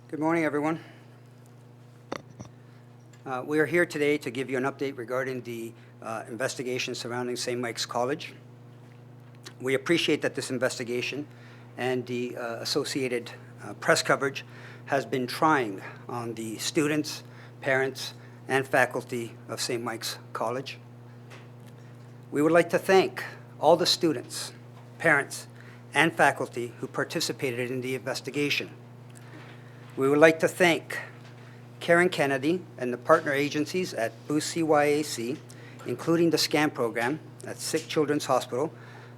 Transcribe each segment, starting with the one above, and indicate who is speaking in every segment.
Speaker 1: Good morning, everyone. We are here today to give you an update regarding the investigation surrounding St. Mike's College. We appreciate that this investigation and the associated press coverage has been trying on the students, parents, and faculty of St. Mike's College. We would like to thank all the students, parents, and faculty who participated in the investigation. We would like to thank Karen Kennedy and the partner agencies at Boost CYAC, including the SCAN program at Sick Children's Hospital,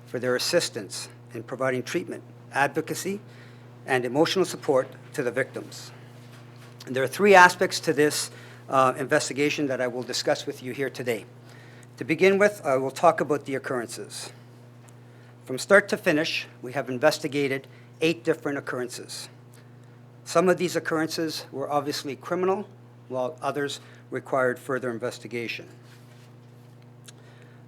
Speaker 1: for their assistance in providing treatment, advocacy, and emotional support to the victims. And there are three aspects to this investigation that I will discuss with you here today. To begin with, I will talk about the occurrences. From start to finish, we have investigated 8 different occurrences. Some of these occurrences were obviously criminal, while others required further investigation.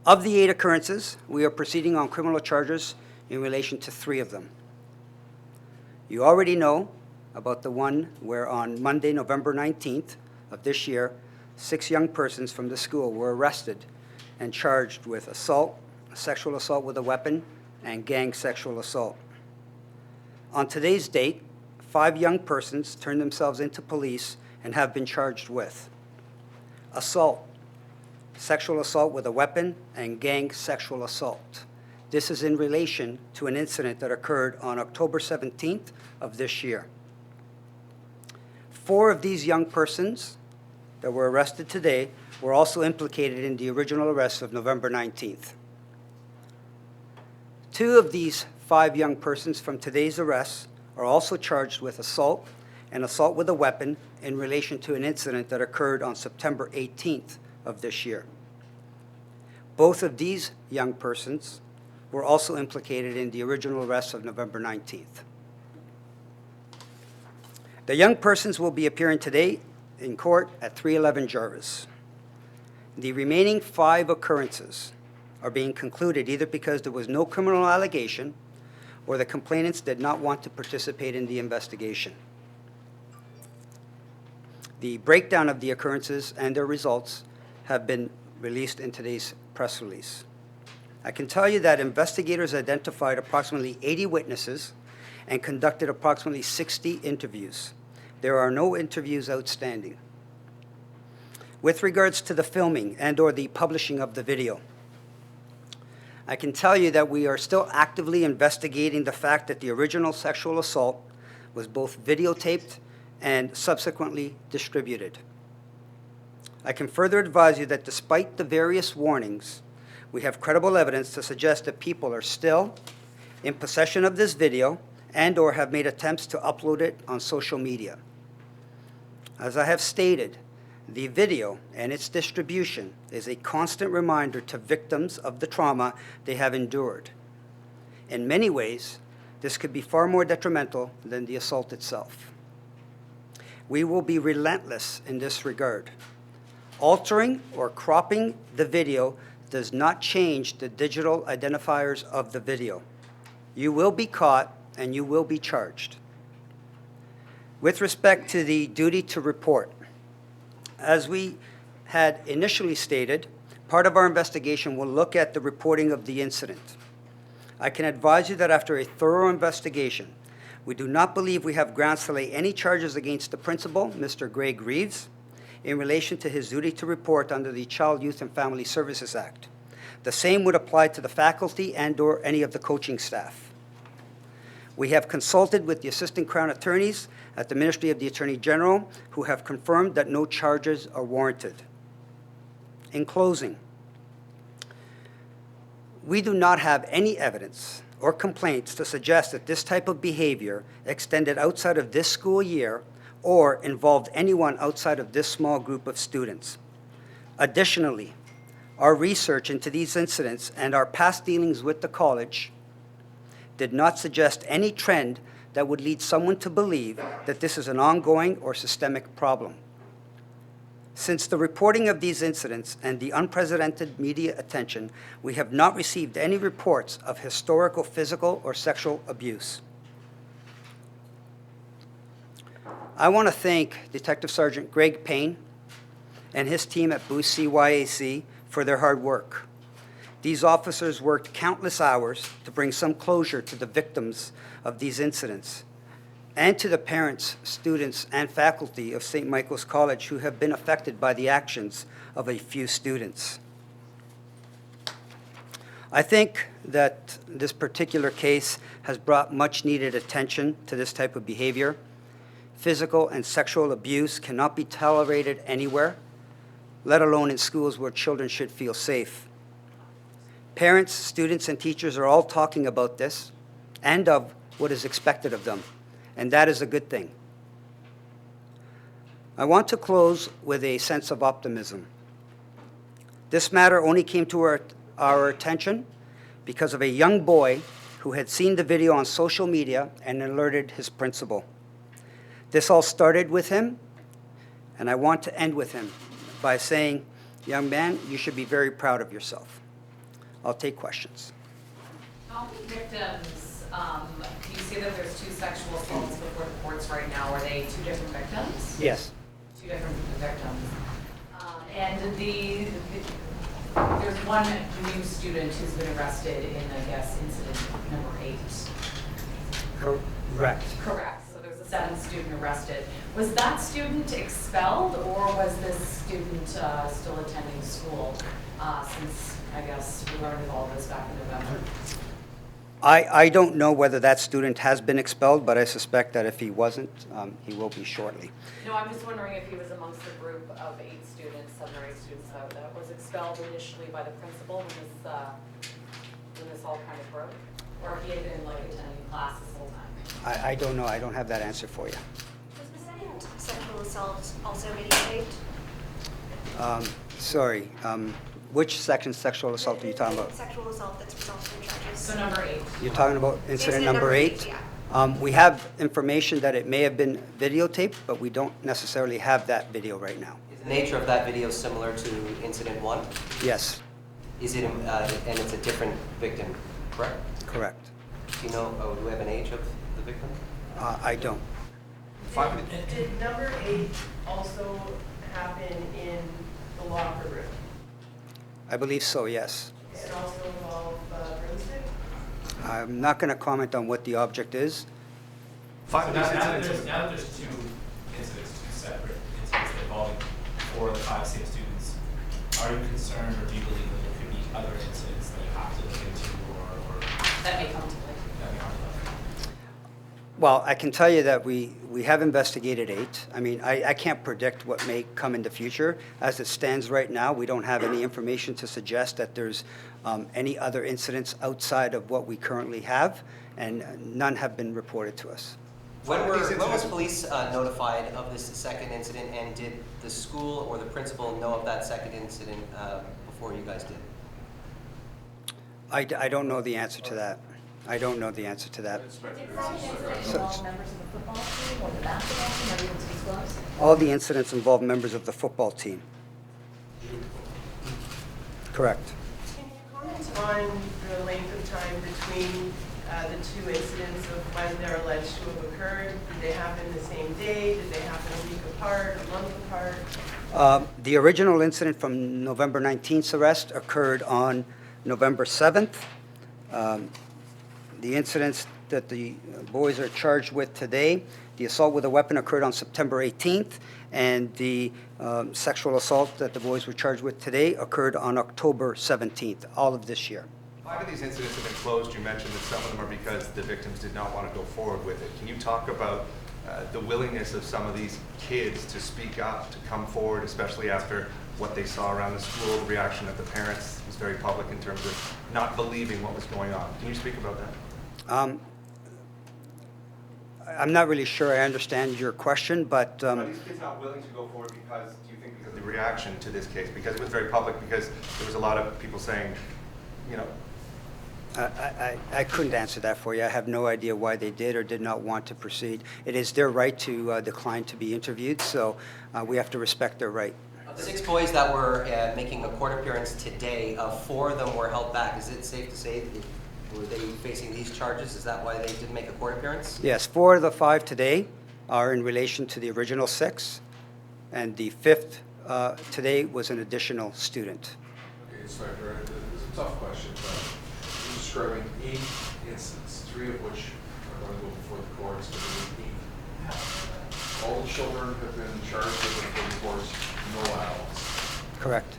Speaker 1: Of the 8 occurrences, we are proceeding on criminal charges in relation to 3 of them. You already know about the one where on Monday, November 19th of this year, 6 young persons from the school were arrested and charged with assault, sexual assault with a weapon, and gang sexual assault. On today's date, 5 young persons turned themselves into police and have been charged with assault, sexual assault with a weapon, and gang sexual assault. This is in relation to an incident that occurred on October 17th of this year. 4 of these young persons that were arrested today were also implicated in the original arrest of November 19th. 2 of these 5 young persons from today's arrests are also charged with assault and assault with a weapon in relation to an incident that occurred on September 18th of this year. Both of these young persons were also implicated in the original arrest of November 19th. The young persons will be appearing today in court at 311 Jarvis. The remaining 5 occurrences are being concluded either because there was no criminal allegation or the complainants did not want to participate in the investigation. The breakdown of the occurrences and their results have been released in today's press release. I can tell you that investigators identified approximately 80 witnesses and conducted approximately 60 interviews. There are no interviews outstanding. With regards to the filming and/or the publishing of the video, I can tell you that we are still actively investigating the fact that the original sexual assault was both videotaped and subsequently distributed. I can further advise you that despite the various warnings, we have credible evidence to suggest that people are still in possession of this video and/or have made attempts to upload it on social media. As I have stated, the video and its distribution is a constant reminder to victims of the trauma they have endured. In many ways, this could be far more detrimental than the assault itself. We will be relentless in this regard. Altering or cropping the video does not change the digital identifiers of the video. You will be caught and you will be charged. With respect to the duty to report, as we had initially stated, part of our investigation will look at the reporting of the incident. I can advise you that after a thorough investigation, we do not believe we have grounds to lay any charges against the principal, Mr. Greg Reeves, in relation to his duty to report under the Child, Youth, and Family Services Act. The same would apply to the faculty and/or any of the coaching staff. We have consulted with the Assistant Crown Attorneys at the Ministry of the Attorney General, who have confirmed that no charges are warranted. In closing, we do not have any evidence or complaints to suggest that this type of behavior extended outside of this school year or involved anyone outside of this small group of students. Additionally, our research into these incidents and our past dealings with the college did not suggest any trend that would lead someone to believe that this is an ongoing or systemic problem. Since the reporting of these incidents and the unprecedented media attention, we have not received any reports of historical physical or sexual abuse. I want to thank Detective Sergeant Greg Payne and his team at Boost CYAC for their hard work. These officers worked countless hours to bring some closure to the victims of these incidents and to the parents, students, and faculty of St. Michael's College who have been affected by the actions of a few students. I think that this particular case has brought much-needed attention to this type of behavior. Physical and sexual abuse cannot be tolerated anywhere, let alone in schools where children should feel safe. Parents, students, and teachers are all talking about this and of what is expected of them, and that is a good thing. I want to close with a sense of optimism. This matter only came to our attention because of a young boy who had seen the video on social media and alerted his principal. This all started with him, and I want to end with him by saying, young man, you should be very proud of yourself. I'll take questions.
Speaker 2: How many victims, you say that there's 2 sexual assaults before the courts right now. Are they 2 different victims?
Speaker 1: Yes.
Speaker 2: 2 different victims. And there's one new student who's been arrested in, I guess, incident number 8.
Speaker 1: Correct.
Speaker 2: Correct. So there's a 7th student arrested. Was that student expelled, or was this student still attending school since, I guess, we learned of all this back in November?
Speaker 1: I don't know whether that student has been expelled, but I suspect that if he wasn't, he will be shortly.
Speaker 2: No, I'm just wondering if he was amongst the group of 8 students, 7 or 8 students that was expelled initially by the principal when this all kind of broke, or if he had been like attending classes the whole time.
Speaker 1: I don't know. I don't have that answer for you.
Speaker 3: Was the second sexual assault also videotaped?
Speaker 1: Sorry. Which section sexual assault are you talking about?
Speaker 3: Sexual assault that's resulted in charges.
Speaker 2: So number 8.
Speaker 1: You're talking about incident number 8?
Speaker 3: Yeah.
Speaker 1: We have information that it may have been videotaped, but we don't necessarily have that video right now.
Speaker 4: Is the nature of that video similar to incident 1?
Speaker 1: Yes,
Speaker 4: Is it, and it's a different victim, correct?
Speaker 1: correct.
Speaker 4: Do you know, do we have an age of the victim?
Speaker 1: I don't.
Speaker 5: Did number 8 also happen in the locker room?
Speaker 1: I believe so, yes.
Speaker 5: Did it also involve broomstick?
Speaker 1: I'm not going to comment on what the object is.
Speaker 6: So now that there's 2 incidents, 2 separate incidents involving 4 of the 5 same students, are you concerned, or do you believe that there could be other incidents that you have to look into, or
Speaker 2: That may come to light.
Speaker 6: that we aren't looking?
Speaker 1: Well, I can tell you that we have investigated 8. I mean, I can't predict what may come in the future. As it stands right now, we don't have any information to suggest that there's any other incidents outside of what we currently have, and none have been reported to us.
Speaker 4: When was police notified of this second incident, and did the school or the principal know of that second incident before you guys did?
Speaker 1: I don't know the answer to that. I don't know the answer to that.
Speaker 7: Did that incident involve members of the football team or the basketball team? Everyone's disclosed?
Speaker 1: All the incidents involve members of the football team. Correct.
Speaker 5: Can you comment on the length of time between the 2 incidents of when they're alleged to have occurred? Did they happen the same day? Did they happen a week apart, a month apart?
Speaker 1: The original incident from November 19th's arrest occurred on November 7th. The incidents that the boys are charged with today, the assault with a weapon occurred on September 18th, and the sexual assault that the boys were charged with today occurred on October 17th, all of this year.
Speaker 8: 5 of these incidents have been closed. You mentioned that some of them are because the victims did not want to go forward with it. Can you talk about the willingness of some of these kids to speak up, to come forward, especially after what they saw around the school, the reaction of the parents was very public in terms of not believing what was going on? Can you speak about that?
Speaker 1: I'm not really sure I understand your question, but
Speaker 8: Are these kids not willing to go forward because, do you think, because of the reaction to this case? Because it was very public, because there was a lot of people saying, you know.
Speaker 1: I couldn't answer that for you. I have no idea why they did or did not want to proceed. It is their right to decline to be interviewed, so we have to respect their right.
Speaker 4: Of the 6 boys that were making a court appearance today, 4 of them were held back. Is it safe to say, were they facing these charges? Is that why they didn't make a court appearance?
Speaker 1: Yes, 4 of the 5 today are in relation to the original 6, and the 5th today was an additional student.
Speaker 9: Okay, Inspector, it's a tough question, but you're describing 8 incidents, 3 of which are going to go before the courts, but there are 8. All the children have been charged with before the courts, no adults.
Speaker 1: Correct.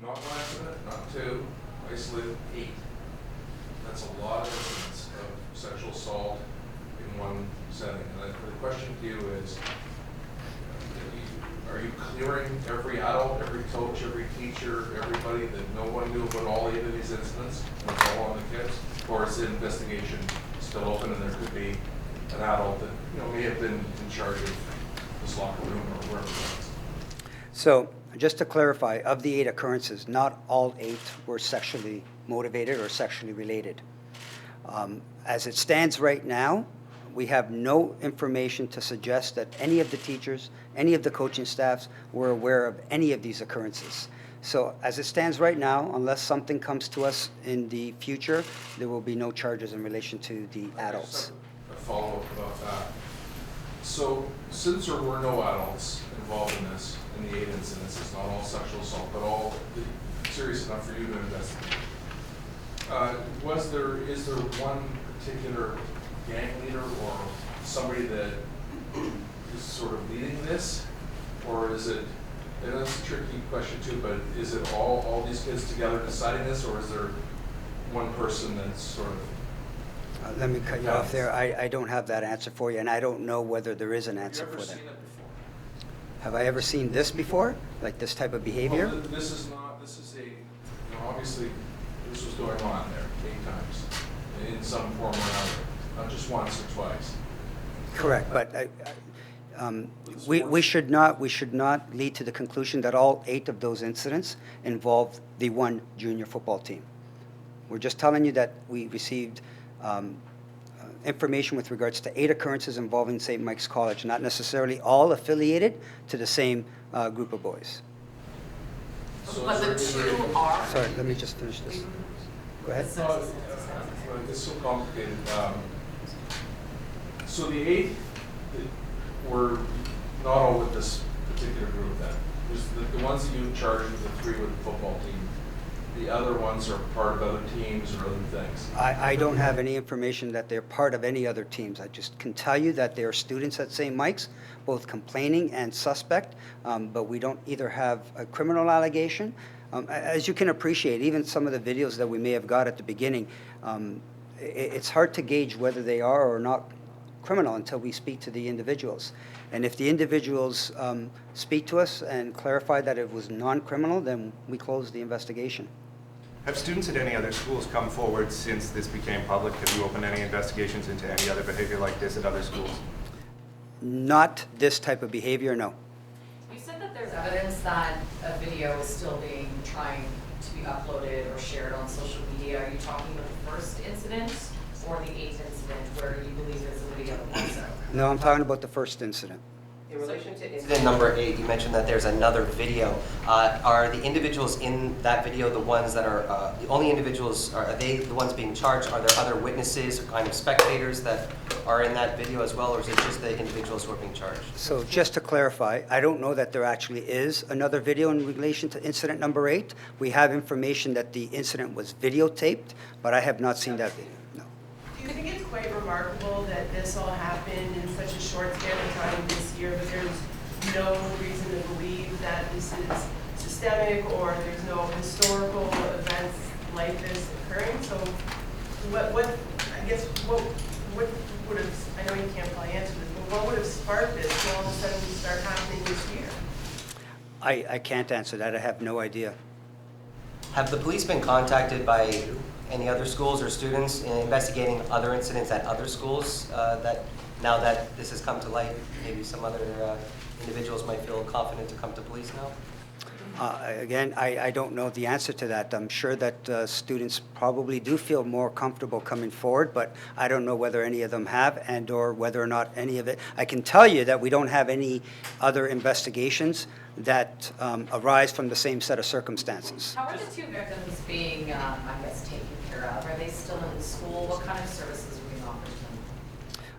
Speaker 9: Not 1 incident, not 2, isolated 8. That's a lot of incidents of sexual assault in one setting. And the question to you is, are you clearing every adult, every coach, every teacher, everybody that no one knew about all 8 of these incidents, and it's all on the kids? Or is the investigation still open and there could be an adult that, may have been in charge of this locker room or wherever it was?
Speaker 1: So, just to clarify, of the 8 occurrences, not all 8 were sexually motivated or sexually related. As it stands right now, we have no information to suggest that any of the teachers, any of the coaching staffs were aware of any of these occurrences. So as it stands right now, unless something comes to us in the future, there will be no charges in relation to the adults.
Speaker 9: A follow-up about that. So since there were no adults involved in this, in the 8 incidents, it's not all sexual assault, but all serious enough for you to investigate. Is there one particular gang leader or somebody that is sort of leading this? Or is it, and that's a tricky question too, but is it all these kids together deciding this, or is there one person that's sort of...
Speaker 1: Let me cut you off there. I don't have that answer for you, and I don't know whether there is an answer for that.
Speaker 9: Have you ever seen it before?
Speaker 1: Have I ever seen this before? Like this type of behavior?
Speaker 9: Well, this is obviously, this was going on there 8 times in some form or another, not just once or twice.
Speaker 1: Correct, but we should not lead to the conclusion that all 8 of those incidents involved the one junior football team. We're just telling you that we received information with regards to 8 occurrences involving St. Mike's College, not necessarily all affiliated to the same group of boys.
Speaker 9: So
Speaker 2: But the
Speaker 9: is there-
Speaker 2: 2 are.
Speaker 1: Sorry, let me just finish this. Go ahead.
Speaker 9: It's so complicated. So the 8 that were not all with this particular group then. There's the ones that you charged with, the 3 with the football team. The other ones are part of other teams or other things.
Speaker 1: I don't have any information that they're part of any other teams. I just can tell you that they are students at St. Mike's, both complaining and suspect, but we don't either have a criminal allegation. As you can appreciate, even some of the videos that we may have got at the beginning, it's hard to gauge whether they are or not criminal until we speak to the individuals. And if the individuals speak to us and clarify that it was non-criminal, then we close the investigation.
Speaker 8: Have students at any other schools come forward since this became public? Have you opened any investigations into any other behavior like this at other schools?
Speaker 1: Not this type of behavior, no.
Speaker 2: You said that there's evidence that a video is still trying to be uploaded or shared on social media. Are you talking about the first incident or the 8th incident where you believe there's a video also?
Speaker 1: No, I'm talking about the first incident.
Speaker 4: In relation to incident number 8, you mentioned that there's another video. Are the individuals in that video the ones that are, the only individuals, are they the ones being charged? Are there other witnesses or kind of spectators that are in that video as well, or is it just the individuals who are being charged?
Speaker 1: So just to clarify, I don't know that there actually is another video in relation to incident number 8. We have information that the incident was videotaped, but I have not seen that video, no.
Speaker 5: Do you think it's quite remarkable that this all happened in such a short span of time this year, but there's no reason to believe that this is systemic or there's no historical events like this occurring? So what would have, I know you can't probably answer this, but what would have sparked this to all of a sudden start happening this year?
Speaker 1: I can't answer that. I have no idea.
Speaker 4: Have the police been contacted by any other schools or students in investigating other incidents at other schools that now that this has come to light, maybe some other individuals might feel confident to come to police now?
Speaker 1: Again, I don't know the answer to that. I'm sure that students probably do feel more comfortable coming forward, but I don't know whether any of them have and or whether or not any of it. I can tell you that we don't have any other investigations that arise from the same set of circumstances.
Speaker 2: How are the 2 victims being, I guess, taken care of? Are they still in school? What kind of services are being offered to them?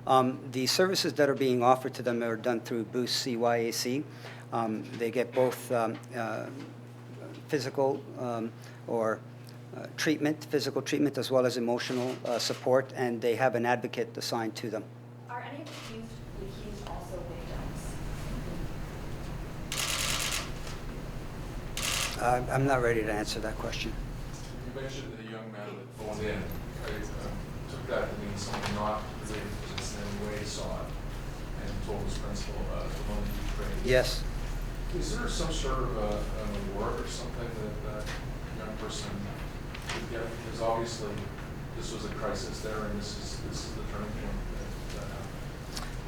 Speaker 1: The services that are being offered to them are done through Boost CYAC. They get both physical or physical treatment, as well as emotional support, and they have an advocate assigned to them.
Speaker 7: Are any of the accused also victims?
Speaker 1: I'm not ready to answer that question.
Speaker 9: You mentioned the young man that phoned in. I took that to mean someone not related to this in any way saw it and told his principal the one that you trained.
Speaker 1: Yes.
Speaker 9: Is there some sort of an award or something that that young person could get? Because obviously this was a crisis there, and this is the turning point that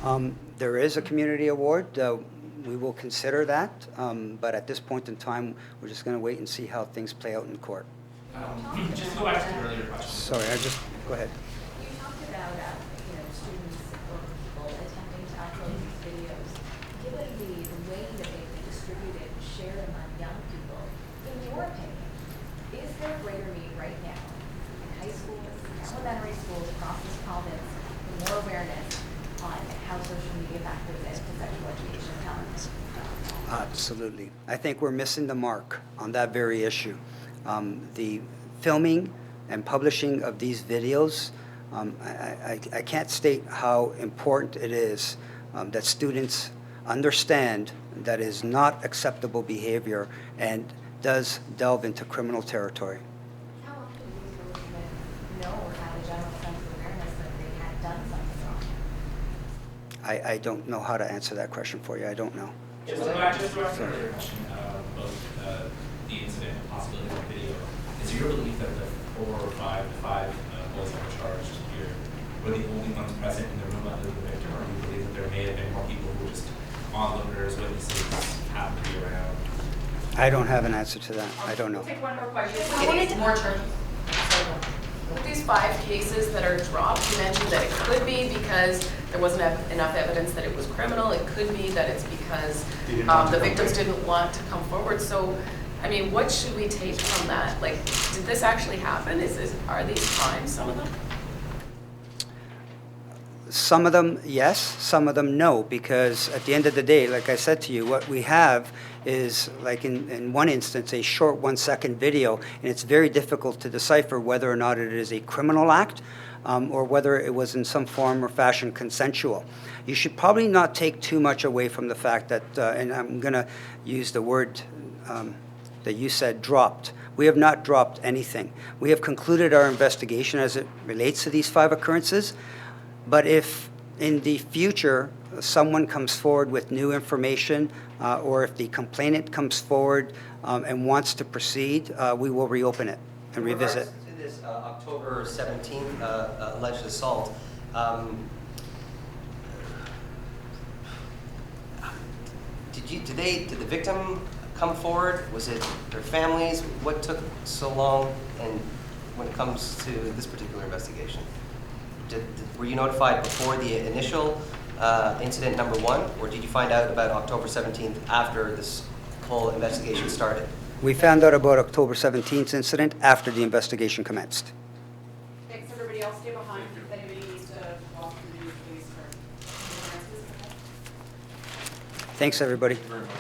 Speaker 9: happened.
Speaker 1: There is a community award. We will consider that, but at this point in time, we're just going to wait and see how things play out in court.
Speaker 6: Just to go back to the earlier question.
Speaker 1: Sorry, go ahead.
Speaker 7: You talked about, students or people attempting to upload these videos. Given the way that they've been distributed and shared among young people, in your opinion, is there a greater need right now in high schools, elementary schools across this province for more awareness on how social media factors into sexual education and talent?
Speaker 1: Absolutely. I think we're missing the mark on that very issue. The filming and publishing of these videos, I can't state how important it is that students understand that is not acceptable behavior and does delve into criminal territory.
Speaker 7: How often do these girls even know or have a general sense of awareness that they had done something wrong?
Speaker 1: I don't know how to answer that question for you. I don't know.
Speaker 6: Just to go back to the earlier question about the incident and possibility of the video, is your belief that the 4 or 5 boys that were charged here were the only ones present in the room other than the victim, or do you believe that there may have been more people who were just onlookers, witnesses, happened to be around?
Speaker 1: I don't have an answer to that. I don't know.
Speaker 2: Take one more question.
Speaker 10: More charges. With these 5 cases that are dropped, you mentioned that it could be because there wasn't enough evidence that it was criminal. It could be that it's because the victims didn't want to come forward. So, I mean, what should we take from that? Like, did this actually happen? Are these crimes, some of them?
Speaker 1: Some of them, yes. Some of them, no. Because at the end of the day, like I said to you, what we have is, like in one instance, a short 1-second video, and it's very difficult to decipher whether or not it is a criminal act or whether it was in some form or fashion consensual. You should probably not take too much away from the fact that, and I'm going to use the word that you said, dropped. We have not dropped anything. We have concluded our investigation as it relates to these 5 occurrences. But if in the future someone comes forward with new information or if the complainant comes forward and wants to proceed, we will reopen it and revisit.
Speaker 4: In regards to this October 17th alleged assault, did the victim come forward? Was it their families? What took so long? And when it comes to this particular investigation, were you notified before the initial incident number 1, or did you find out about October 17th after this whole investigation started?
Speaker 1: We found out about October 17th incident after the investigation commenced.
Speaker 2: Thanks, everybody else. Stay behind if anybody needs to walk through these, please.
Speaker 1: Thanks, everybody.
Speaker 9: Thank you very much.